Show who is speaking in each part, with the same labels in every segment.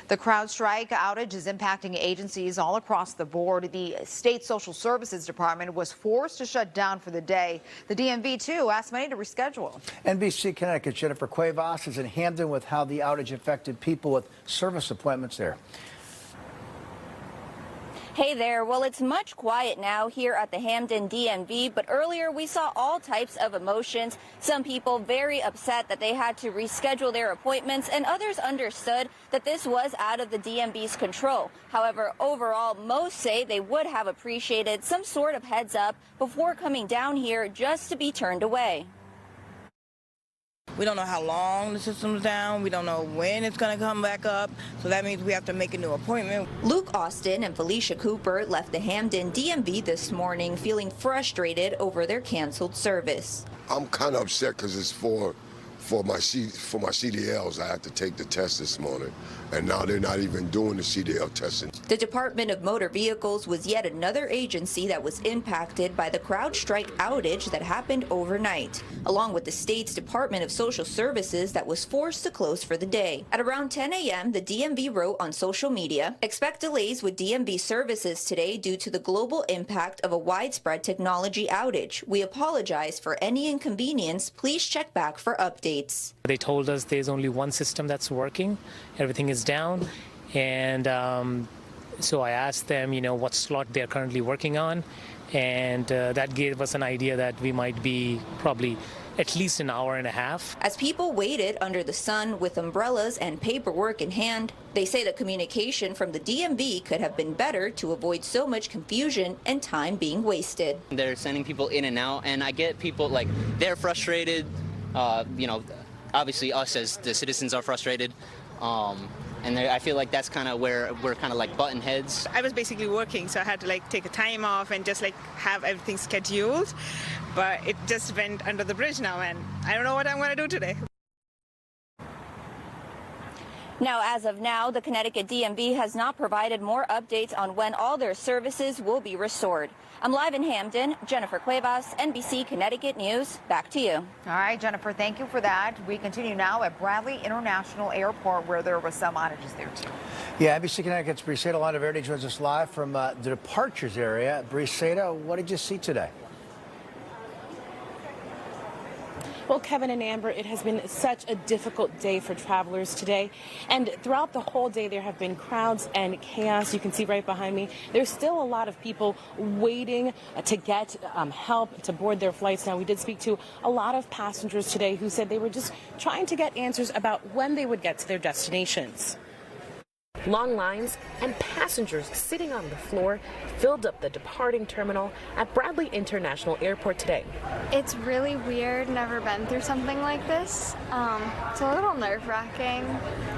Speaker 1: The Crowdstrike outage is impacting agencies all across the board. The state social services department was forced to shut down for the day. The DMV, too, asked many to reschedule.
Speaker 2: NBC Connecticut Jennifer Cuevas is in Hamden with how the outage affected people with service appointments there.
Speaker 3: Hey there. Well, it's much quiet now here at the Hamden DMV, but earlier we saw all types of emotions. Some people very upset that they had to reschedule their appointments, and others understood that this was out of the DMV's control. However, overall, most say they would have appreciated some sort of heads up before coming down here just to be turned away.
Speaker 4: We don't know how long the system's down. We don't know when it's going to come back up. So that means we have to make a new appointment.
Speaker 3: Luke Austin and Felicia Cooper left the Hamden DMV this morning feeling frustrated over their canceled service.
Speaker 5: I'm kind of upset because it's for my CDLs. I had to take the test this morning, and now they're not even doing the CDL testing.
Speaker 3: The Department of Motor Vehicles was yet another agency that was impacted by the Crowdstrike outage that happened overnight, along with the state's Department of Social Services that was forced to close for the day. At around 10 a.m., the DMV wrote on social media, "Expect delays with DMV services today due to the global impact of a widespread technology outage. We apologize for any inconvenience. Please check back for updates."
Speaker 6: They told us there's only one system that's working, everything is down, and so I asked them, what slot they're currently working on, and that gave us an idea that we might be probably at least an hour and a half.
Speaker 3: As people waited under the sun with umbrellas and paperwork in hand, they say the communication from the DMV could have been better to avoid so much confusion and time being wasted.
Speaker 7: They're sending people in and out, and I get people they're frustrated. Obviously us as the citizens are frustrated, and I feel like that's kind of where we're kind of button heads.
Speaker 8: I was basically working, so I had to take a time off and just have everything scheduled, but it just went under the bridge now, and I don't know what I'm going to do today.
Speaker 3: Now, as of now, the Connecticut DMV has not provided more updates on when all their services will be restored. I'm live in Hamden. Jennifer Cuevas, NBC Connecticut News. Back to you.
Speaker 1: All right, Jennifer, thank you for that. We continue now at Bradley International Airport, where there was some outages there, too.
Speaker 2: Yeah, NBC Connecticut's Briseda Landaverde joins us live from the departures area. Briseda, what did you see today?
Speaker 9: Well, Kevin and Amber, it has been such a difficult day for travelers today. And throughout the whole day, there have been crowds and chaos. You can see right behind me, there's still a lot of people waiting to get help to board their flights. Now, we did speak to a lot of passengers today who said they were just trying to get answers about when they would get to their destinations. Long lines and passengers sitting on the floor filled up the departing terminal at Bradley International Airport today.
Speaker 10: It's really weird, never been through something like this. It's a little nerve-wracking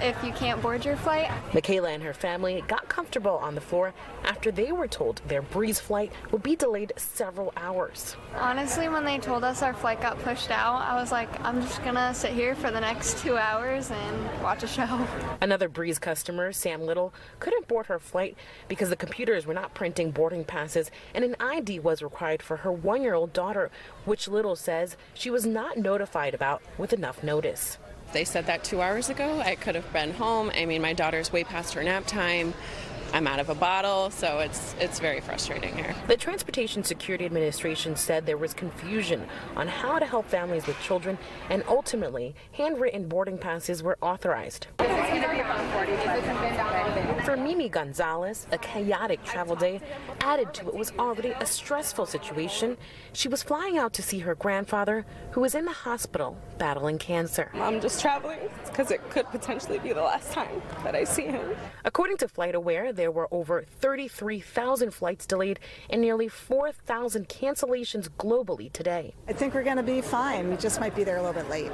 Speaker 10: if you can't board your flight.
Speaker 9: Michaela and her family got comfortable on the floor after they were told their Breeze flight would be delayed several hours.
Speaker 10: Honestly, when they told us our flight got pushed out, I was like, I'm just gonna sit here for the next 2 hours and watch a show.
Speaker 9: Another Breeze customer, Sam Little, couldn't board her flight because the computers were not printing boarding passes and an ID was required for her 1-year-old daughter, which Little says she was not notified about with enough notice.
Speaker 11: They said that 2 hours ago. I could have been home. I mean, my daughter's way past her nap time. I'm out of a bottle, so it's very frustrating here.
Speaker 9: The Transportation Security Administration said there was confusion on how to help families with children, and ultimately, handwritten boarding passes were authorized. For Mimi Gonzalez, a chaotic travel day added to what was already a stressful situation. She was flying out to see her grandfather, who was in the hospital battling cancer.
Speaker 11: I'm just traveling because it could potentially be the last time that I see him.
Speaker 9: According to FlightAware, there were over 33,000 flights delayed and nearly 4,000 cancellations globally today.
Speaker 12: I think we're going to be fine. We just might be there a little bit late.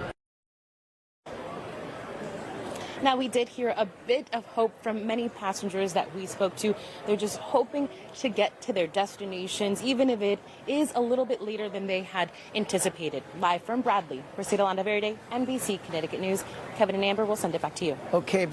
Speaker 9: Now, we did hear a bit of hope from many passengers that we spoke to. They're just hoping to get to their destinations, even if it is a little bit later than they had anticipated. Live from Bradley, Briseda Landaverde, NBC Connecticut News. Kevin and Amber, we'll send it back to you.
Speaker 2: Okay.